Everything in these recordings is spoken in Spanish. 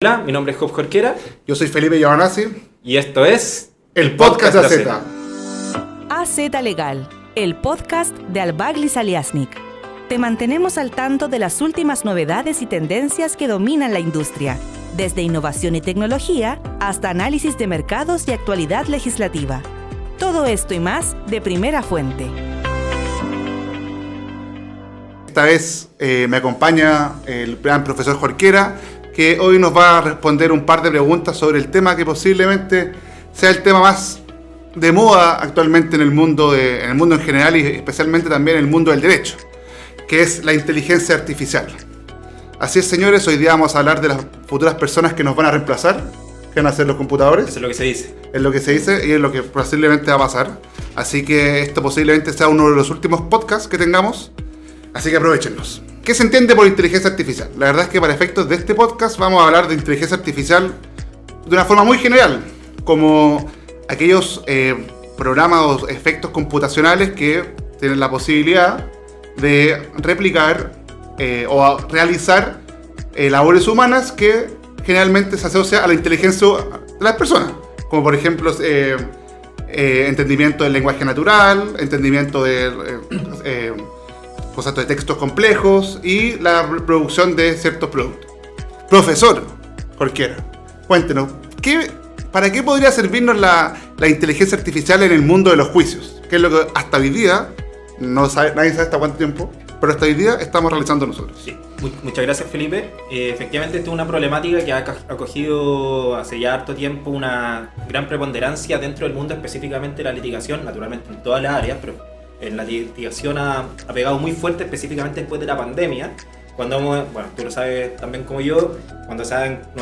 Hola, mi nombre es Job Jorquera. Yo soy Felipe Giovanazzi. Y esto es... El podcast de AZ. AZ Legal, el podcast de Albagli Saliasnik. Te mantenemos al tanto de las últimas novedades y tendencias que dominan la industria, desde innovación y tecnología hasta análisis de mercados y actualidad legislativa. Todo esto y más de primera fuente. Esta vez me acompaña el gran profesor Jorquera, que hoy nos va a responder un par de preguntas sobre el tema que posiblemente sea el tema más de moda actualmente en el mundo en general y especialmente también en el mundo del derecho, que es la inteligencia artificial. Así es, señores, hoy día vamos a hablar de las futuras personas que nos van a reemplazar, que van a ser los computadores. Eso es lo que se dice. Es lo que se dice y es lo que posiblemente va a pasar. Así que esto posiblemente sea uno de los últimos podcasts que tengamos, así que aprovechenlos. ¿Qué se entiende por inteligencia artificial? La verdad es que para efectos de este podcast vamos a hablar de inteligencia artificial de una forma muy general, como aquellos programas o efectos computacionales que tienen la posibilidad de replicar o realizar labores humanas que generalmente se asocia a la inteligencia de las personas, como por ejemplo entendimiento del lenguaje natural, entendimiento de cosas de textos complejos y la producción de ciertos productos. Profesor Jorquera, cuéntenos, ¿para qué podría servirnos la inteligencia artificial en el mundo de los juicios? Que es lo que hasta hoy día, nadie sabe hasta cuánto tiempo, pero hasta hoy día estamos realizando nosotros. Sí, muchas gracias, Felipe. Efectivamente, esta es una problemática que ha acogido hace ya harto tiempo una gran preponderancia dentro del mundo, específicamente la litigación, naturalmente en todas las áreas, pero en la litigación ha pegado muy fuerte, específicamente después de la pandemia, cuando tú lo sabes también como yo, cuando nos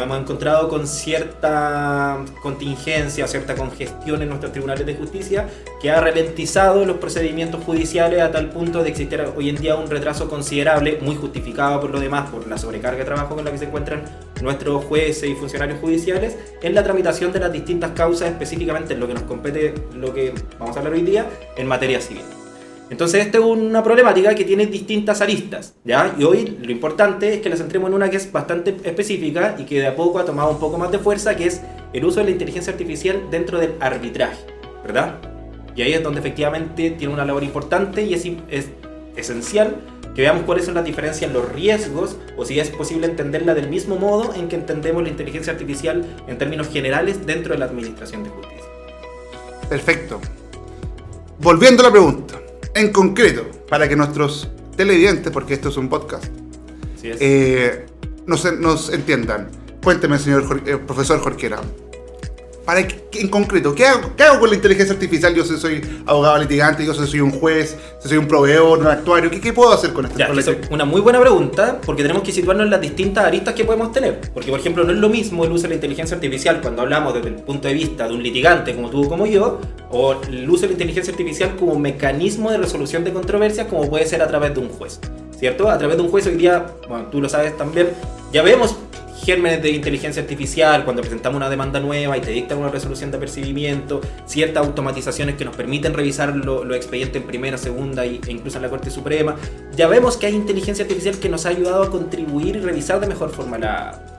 hemos encontrado con cierta contingencia, cierta congestión en nuestros tribunales de justicia, que ha ralentizado los procedimientos judiciales a tal punto de existir hoy en día un retraso considerable, muy justificado por lo demás, por la sobrecarga de trabajo con la que se encuentran nuestros jueces y funcionarios judiciales, en la tramitación de las distintas causas, específicamente en lo que nos compete, lo que vamos a hablar hoy día, en materia civil. Entonces esta es una problemática que tiene distintas aristas, ¿ya? Y hoy lo importante es que nos centremos en una que es bastante específica y que de a poco ha tomado un poco más de fuerza, que es el uso de la inteligencia artificial dentro del arbitraje, ¿verdad? Y ahí es donde efectivamente tiene una labor importante y es esencial que veamos cuáles son las diferencias, los riesgos, o si es posible entenderla del mismo modo en que entendemos la inteligencia artificial en términos generales dentro de la administración de justicia. Perfecto. Volviendo a la pregunta. En concreto, para que nuestros televidentes, porque esto es un podcast, nos entiendan. Cuénteme, señor profesor Jorquera, en concreto, ¿qué hago con la inteligencia artificial? Yo soy abogado litigante, yo soy un juez, soy un proveedor, un actuario. ¿Qué puedo hacer con esto? Es una muy buena pregunta, porque tenemos que situarnos en las distintas aristas que podemos tener. Porque, por ejemplo, no es lo mismo el uso de la inteligencia artificial cuando hablamos desde el punto de vista de un litigante como tú o como yo, o el uso de la inteligencia artificial como mecanismo de resolución de controversias, como puede ser a través de un juez, ¿cierto? A través de un juez hoy día, bueno, tú lo sabes también, ya vemos gérmenes de inteligencia artificial cuando presentamos una demanda nueva y te dictan una resolución de apercibimiento, ciertas automatizaciones que nos permiten revisar los expedientes en primera, segunda e incluso en la Corte Suprema. Ya vemos que hay inteligencia artificial que nos ha ayudado a contribuir y revisar de mejor forma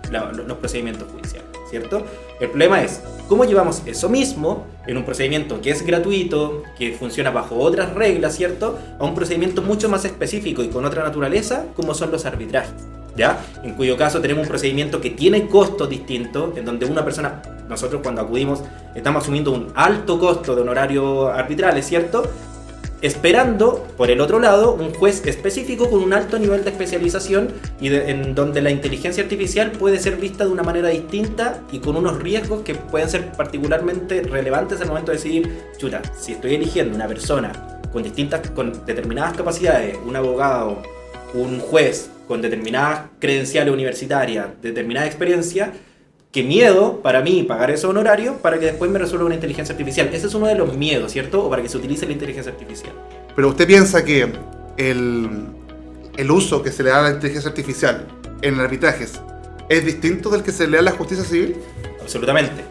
los procedimientos judiciales, ¿cierto? El problema es cómo llevamos eso mismo en un procedimiento que es gratuito, que funciona bajo otras reglas, ¿cierto?, a un procedimiento mucho más específico y con otra naturaleza, como son los arbitrajes, ¿ya? En cuyo caso tenemos un procedimiento que tiene costos distintos, en donde nosotros cuando acudimos estamos asumiendo un alto costo de honorarios arbitrales, ¿cierto?, esperando, por el otro lado, un juez específico con un alto nivel de especialización y en donde la inteligencia artificial puede ser vista de una manera distinta y con unos riesgos que pueden ser particularmente relevantes al momento de decidir, si estoy eligiendo una persona con determinadas capacidades, un abogado, un juez con determinadas credenciales universitarias, determinada experiencia, qué miedo para mí pagar esos honorarios para que después me resuelva una inteligencia artificial. Ese es uno de los miedos, ¿cierto? O para que se utilice la inteligencia artificial. Pero usted piensa que el uso que se le da a la inteligencia artificial en arbitrajes es distinto del que se le da a la justicia civil. Absolutamente.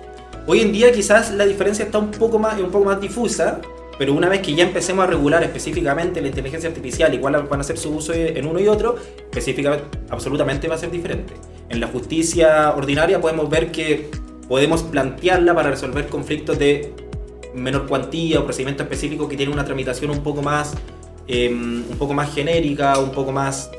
Hoy en día quizás la diferencia está un poco más difusa, pero una vez que ya empecemos a regular específicamente la inteligencia artificial y cuál van a ser su uso en uno y otro, específicamente, absolutamente va a ser diferente. En la justicia ordinaria podemos ver que podemos plantearla para resolver conflictos de menor cuantía o procedimiento específico que tienen una tramitación un poco más genérica, un poco más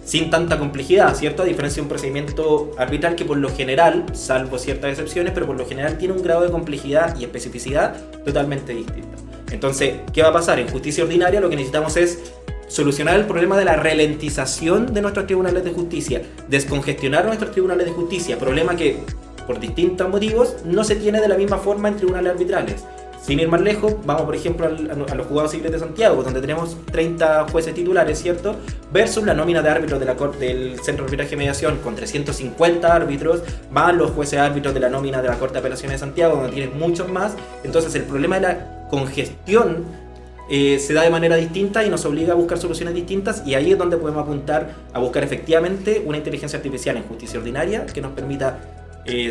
sin tanta complejidad, ¿cierto? A diferencia de un procedimiento arbitral que por lo general, salvo ciertas excepciones, pero por lo general tiene un grado de complejidad y especificidad totalmente distinto. Entonces, ¿qué va a pasar? En justicia ordinaria lo que necesitamos es solucionar el problema de la ralentización de nuestros tribunales de justicia, descongestionar nuestros tribunales de justicia, problema que por distintos motivos no se tiene de la misma forma en tribunales arbitrales. Sin ir más lejos, vamos por ejemplo a los juzgados civiles de Santiago, donde tenemos 30 jueces titulares, ¿cierto? Versus la nómina de árbitros de la Corte del Centro de Arbitraje y Mediación con 350 árbitros, más los jueces árbitros de la nómina de la Corte de Apelaciones de Santiago, donde tienes muchos más. Entonces el problema de la congestión se da de manera distinta y nos obliga a buscar soluciones distintas, y ahí es donde podemos apuntar a buscar efectivamente una inteligencia artificial en justicia ordinaria que nos permita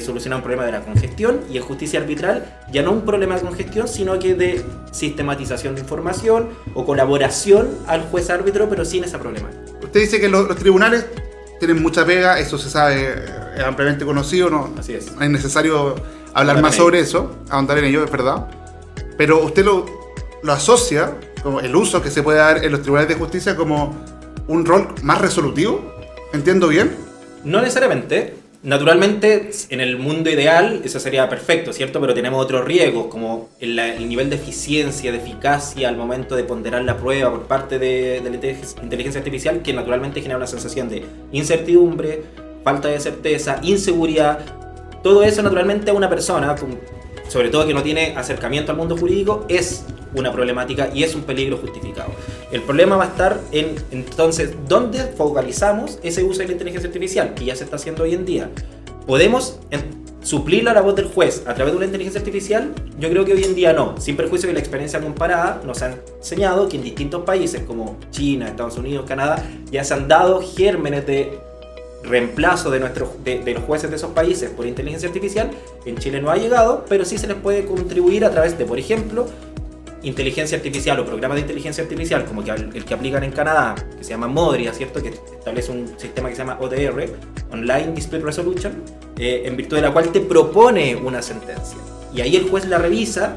solucionar un problema de la congestión, y en justicia arbitral ya no un problema de congestión, sino que de sistematización de información o colaboración al juez árbitro, pero sin esa problemática. Usted dice que los tribunales tienen mucha pega, eso se sabe, es ampliamente conocido, no, Así es. no es necesario hablar más sobre eso, ahondar en ello, es verdad. Pero usted lo asocia, como el uso que se puede dar en los tribunales de justicia, como un rol más resolutivo, ¿entiendo bien? No necesariamente. Naturalmente, en el mundo ideal eso sería perfecto, ¿cierto? Pero tenemos otros riesgos, como el nivel de eficiencia, de eficacia al momento de ponderar la prueba por parte de la inteligencia artificial, que naturalmente genera una sensación de incertidumbre, falta de certeza, inseguridad. Todo eso naturalmente a una persona, sobre todo que no tiene acercamiento al mundo jurídico, es una problemática y es un peligro justificado. El problema va a estar en, entonces, ¿dónde focalizamos ese uso de la inteligencia artificial? Que ya se está haciendo hoy en día. ¿Podemos suplir la voz del juez a través de una inteligencia artificial? Yo creo que hoy en día no, sin perjuicio de la experiencia comparada nos han enseñado que en distintos países como China, Estados Unidos, Canadá, ya se han dado gérmenes de reemplazo de los jueces de esos países por inteligencia artificial. En Chile no ha llegado, pero sí se les puede contribuir a través de, por ejemplo, inteligencia artificial o programas de inteligencia artificial como el que aplican en Canadá, que se llama Modria, ¿cierto? Que establece un sistema que se llama ODR, Online Dispute Resolution, en virtud de la cual te propone una sentencia. Y ahí el juez la revisa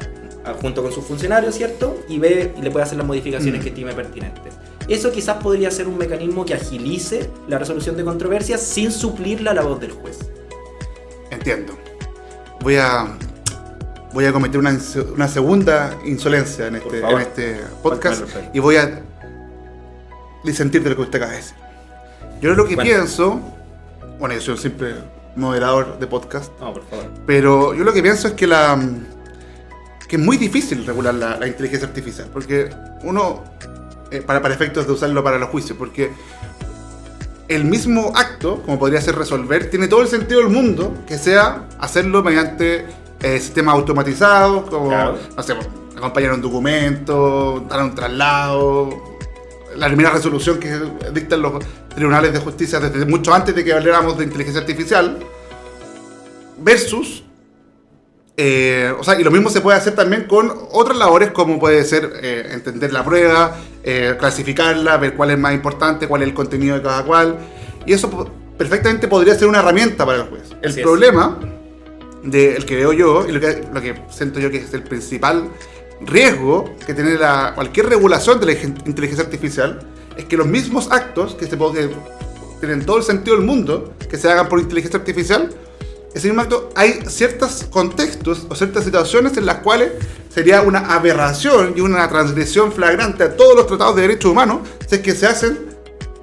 junto con sus funcionarios, ¿cierto? Y ve y le puede hacer las modificaciones que estime pertinentes. Eso quizás podría ser un mecanismo que agilice la resolución de controversias sin suplir la voz del juez. Entiendo. Voy a cometer una segunda insolencia en este podcast y voy a disentir de lo que usted acaba de decir. Yo lo que pienso, bueno, yo soy un simple moderador de podcast, No, por favor. pero yo lo que pienso es que es muy difícil regular la inteligencia artificial, porque uno, para efectos de usarlo para los juicios, porque el mismo acto, como podría ser resolver, tiene todo el sentido del mundo que sea hacerlo mediante sistemas automatizados, como, claro, no sé, acompañar un documento, dar un traslado, la primera resolución que dictan los tribunales de justicia desde mucho antes de que habláramos de inteligencia artificial, versus, y lo mismo se puede hacer también con otras labores, como puede ser entender la prueba, clasificarla, ver cuál es más importante, cuál es el contenido de cada cual, y eso perfectamente podría ser una herramienta para el juez. El problema del que veo yo, y lo que siento yo que es el principal riesgo que tiene cualquier regulación de la inteligencia artificial, es que los mismos actos que tienen todo el sentido del mundo que se hagan por inteligencia artificial, ese mismo acto, hay ciertos contextos o ciertas situaciones en las cuales sería una aberración y una transgresión flagrante a todos los tratados de derechos humanos si es que se hacen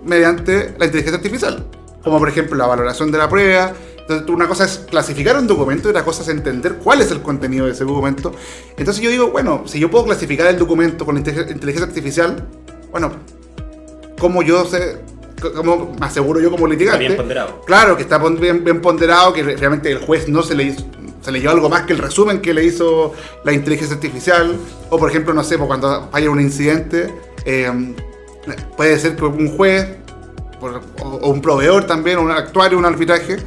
mediante la inteligencia artificial, como por ejemplo la valoración de la prueba. Entonces, una cosa es clasificar un documento y otra cosa es entender cuál es el contenido de ese documento. Entonces yo digo, bueno, si yo puedo clasificar el documento con inteligencia artificial, bueno, ¿cómo me aseguro yo como litigante? Está bien ponderado. Claro, que está bien ponderado, que realmente el juez no se leyó algo más que el resumen que le hizo la inteligencia artificial. O por ejemplo, no sé, cuando haya un incidente, puede ser que un juez o un proveedor también, un actuario, un arbitraje,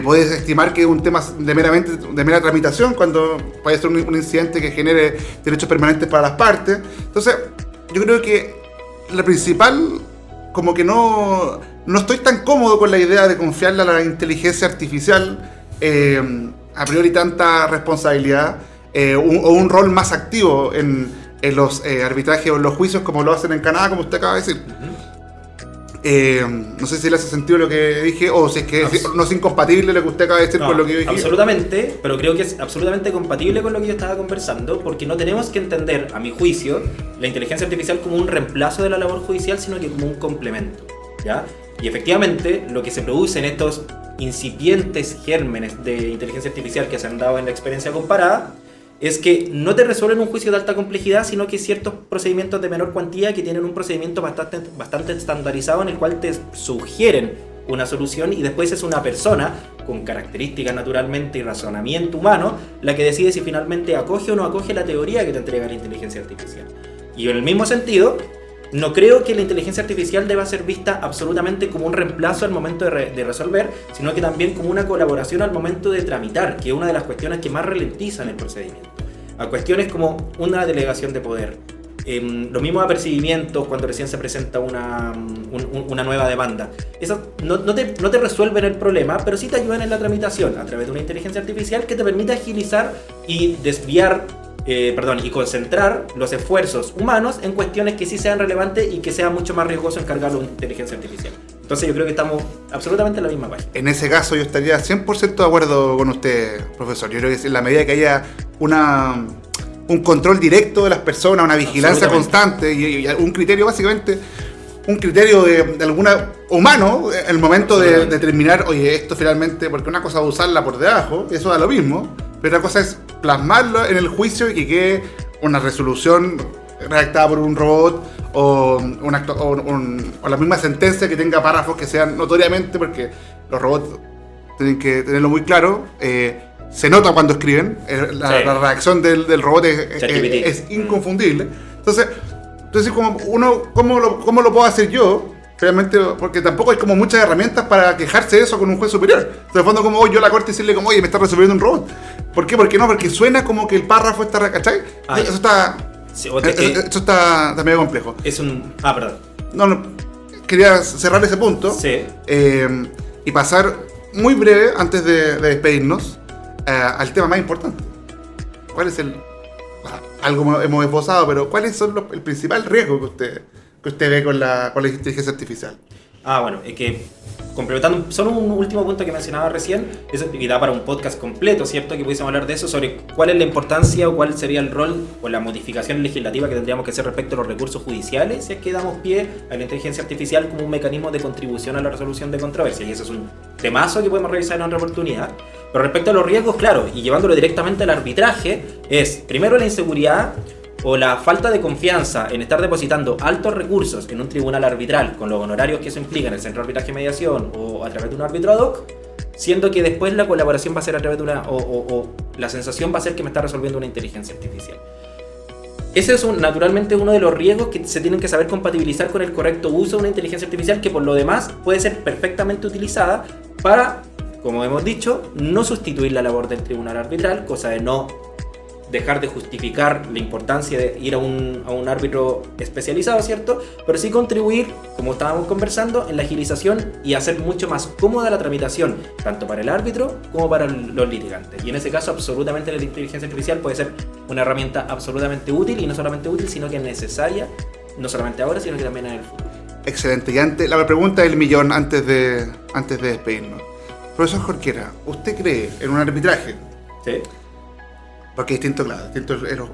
puedes estimar que es un tema de mera tramitación, cuando puede ser un incidente que genere derechos permanentes para las partes. Entonces, yo creo que la principal, como que no no estoy tan cómodo con la idea de confiarle a la inteligencia artificial a priori tanta responsabilidad o un rol más activo en los arbitrajes o en los juicios como lo hacen en Canadá, como usted acaba de decir. No sé si le hace sentido lo que dije o si es que no es incompatible lo que usted acaba de decir con lo que yo dije. Absolutamente, pero creo que es absolutamente compatible con lo que yo estaba conversando, porque no tenemos que entender, a mi juicio, la inteligencia artificial como un reemplazo de la labor judicial, sino que como un complemento, ¿ya? Y efectivamente, lo que se produce en estos incipientes gérmenes de inteligencia artificial que se han dado en la experiencia comparada es que no te resuelven un juicio de alta complejidad, sino que ciertos procedimientos de menor cuantía que tienen un procedimiento bastante estandarizado en el cual te sugieren una solución y después es una persona con características naturalmente y razonamiento humano la que decide si finalmente acoge o no acoge la teoría que te entrega la inteligencia artificial. Y en el mismo sentido, no creo que la inteligencia artificial deba ser vista absolutamente como un reemplazo al momento de resolver, sino que también como una colaboración al momento de tramitar, que es una de las cuestiones que más ralentizan el procedimiento. A cuestiones como una delegación de poder, los mismos apercibimientos cuando recién se presenta una nueva demanda. Eso no te resuelven el problema, pero sí te ayudan en la tramitación a través de una inteligencia artificial que te permite agilizar y desviar y concentrar los esfuerzos humanos en cuestiones que sí sean relevantes y que sea mucho más riesgoso encargarlo a una inteligencia artificial. Entonces yo creo que estamos absolutamente en la misma página. En ese caso yo estaría 100% de acuerdo con usted, profesor. Yo creo que en la medida que haya un control directo de las personas, una vigilancia constante y un criterio básicamente, un criterio de alguna humano, el momento de determinar, oye, esto finalmente, porque una cosa es usarla por debajo, eso da lo mismo, pero otra cosa es plasmarlo en el juicio y que quede una resolución redactada por un robot o la misma sentencia que tenga párrafos que sean notoriamente, porque los robots tienen que tenerlo muy claro, se nota cuando escriben, la reacción del robot es inconfundible. Entonces ¿cómo lo puedo hacer yo? Realmente, porque tampoco hay como muchas herramientas para quejarse de eso con un juez superior. Entonces, en el fondo, como yo a la corte y decirle como, oye, me está resolviendo un robot. ¿Por qué? ¿Por qué no? Porque suena como que el párrafo está, ¿cachai? Eso está... Sí, eso está medio complejo. Perdón. No, quería cerrar ese punto. Sí. Y pasar muy breve, antes de despedirnos, al tema más importante. ¿Cuál es algo hemos esbozado, pero ¿cuáles son el principal riesgo que usted ve con la inteligencia artificial? Bueno, es que complementando solo un último punto que mencionaba recién, y da para un podcast completo, ¿cierto? Que pudiésemos hablar de eso, sobre cuál es la importancia o cuál sería el rol o la modificación legislativa que tendríamos que hacer respecto a los recursos judiciales, si es que damos pie a la inteligencia artificial como un mecanismo de contribución a la resolución de controversias. Y eso es un temazo que podemos revisar en otra oportunidad. Pero respecto a los riesgos, claro, y llevándolo directamente al arbitraje, es primero la inseguridad o la falta de confianza en estar depositando altos recursos en un tribunal arbitral con los honorarios que eso implica en el centro de arbitraje y mediación o a través de un árbitro ad hoc, siendo que después la colaboración va a ser a través de o la sensación va a ser que me está resolviendo una inteligencia artificial. Ese es naturalmente uno de los riesgos que se tienen que saber compatibilizar con el correcto uso de una inteligencia artificial que por lo demás puede ser perfectamente utilizada para, como hemos dicho, no sustituir la labor del tribunal arbitral, cosa de no dejar de justificar la importancia de ir a un árbitro especializado, ¿cierto? Pero sí contribuir, como estábamos conversando, en la agilización y hacer mucho más cómoda la tramitación, tanto para el árbitro como para los litigantes. Y en ese caso, absolutamente la inteligencia artificial puede ser una herramienta absolutamente útil, y no solamente útil, sino que es necesaria, no solamente ahora, sino que también en el futuro. Excelente. Y la pregunta del millón antes de despedirnos. Profesor Jorquera, ¿usted cree en un arbitraje? Sí. Porque es distinto, claro,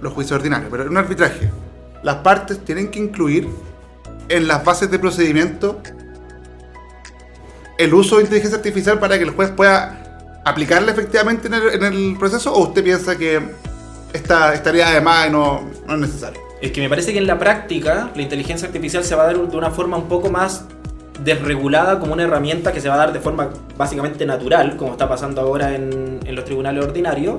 los juicios ordinarios, pero en un arbitraje, las partes tienen que incluir en las bases de procedimiento el uso de inteligencia artificial para que el juez pueda aplicarla efectivamente en el proceso, o usted piensa que estaría además y no es necesario. Es que me parece que en la práctica la inteligencia artificial se va a dar de una forma un poco más desregulada, como una herramienta que se va a dar de forma básicamente natural, como está pasando ahora en los tribunales ordinarios.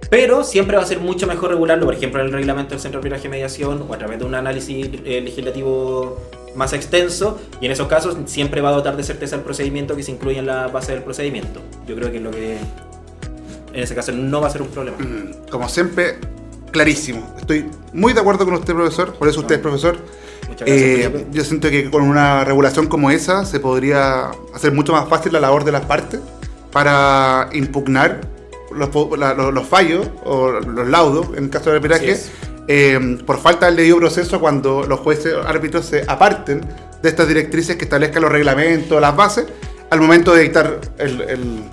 Pero siempre va a ser mucho mejor regularlo, por ejemplo, en el reglamento del Centro de Arbitraje y Mediación o a través de un análisis legislativo más extenso, y en esos casos siempre va a dotar de certeza el procedimiento que se incluye en la base del procedimiento. Yo creo que es lo que en ese caso no va a ser un problema. Como siempre, clarísimo. Estoy muy de acuerdo con usted, profesor, por eso usted es profesor. Muchas gracias, Felipe. Yo siento que con una regulación como esa se podría hacer mucho más fácil la labor de las partes para impugnar los fallos o los laudos, en el caso del arbitraje, por falta del debido proceso cuando los jueces árbitros se aparten de estas directrices que establezcan los reglamentos, las bases, al momento de dictar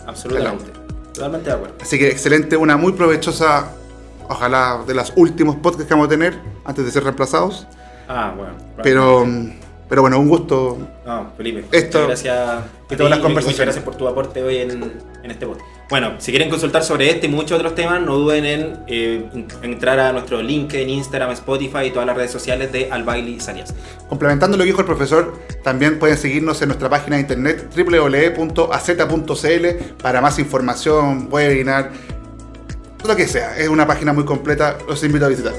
Absolutamente. Totalmente de acuerdo. Así que excelente, una muy provechosa, ojalá de los últimos podcasts que vamos a tener antes de ser reemplazados. Bueno. Pero bueno, un gusto. No, Felipe, Esto muchas gracias y todas las muchas conversaciones. gracias por tu aporte hoy en este podcast. Bueno, si quieren consultar sobre este y muchos otros temas, no duden en entrar a nuestro link en Instagram, Spotify y todas las redes sociales de Al-Bailly Saliasnik. Complementando lo que dijo el profesor, también pueden seguirnos en nuestra página de internet www.az.cl para más información, webinar, lo que sea. Es una página muy completa, los invito a visitar.